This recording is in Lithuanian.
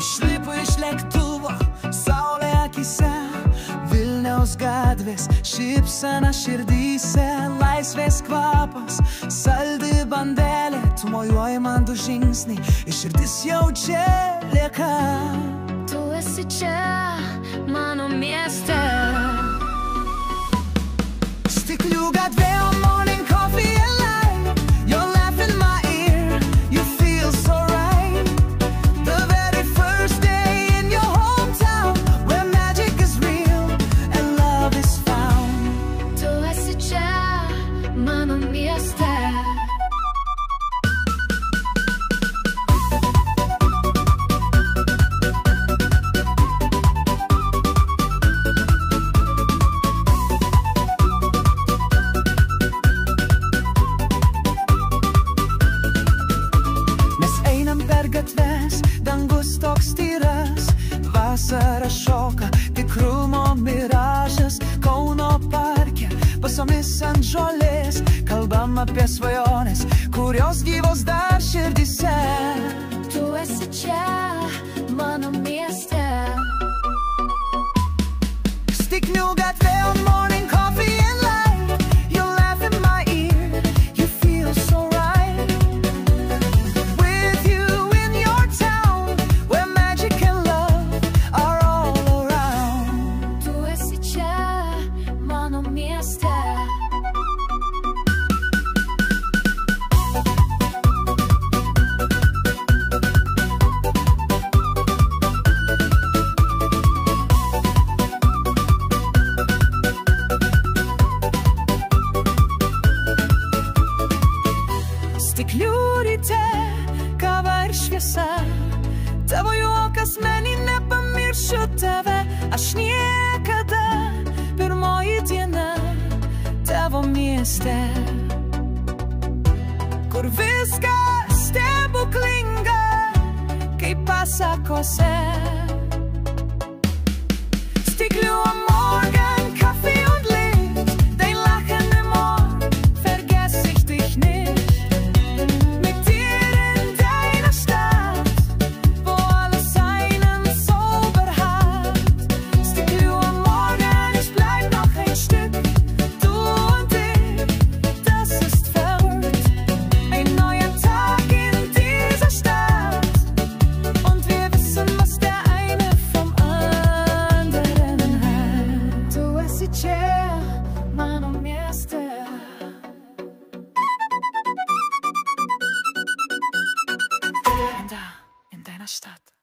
Išlipo iš lėktuvo, saulė akise, Vilniaus gatvės, šypsena širdyse, laisvės kvapas, saldi bandelė, tu mojuoji man 2 žingsniai, ir širdis jau čia lieka. Tu esi čia, mano mieste. Stiklių gatvė, morning coffee and light, your laugh in my ear, you feel so right. The very first day in your hometown, where magic is real and love is found. Tu esi čia, mano mieste. Dangus toks tyras, vasara šoka, tikrumo miražas. Kauno parke, basomis ant žolės, kalbam apie svajones, kurios gyvos dar širdyse. Tu esi čia, mano mieste. Stiklių gatvė, morning coffee and light, your laugh in my ear, you feel so right. Stiklių ryte, kava ir šviesa, tavo juokas meni, nepamiršiu tave. Aš niekada, pirmoji diena tavo mieste, kur viskas stebuklinga, kaip pasakose. Stiklių morgen, Kaffee und Licht, dein Lachen im Ohr, vergess ich dich nicht. Mano mieste. In deiner Stadt.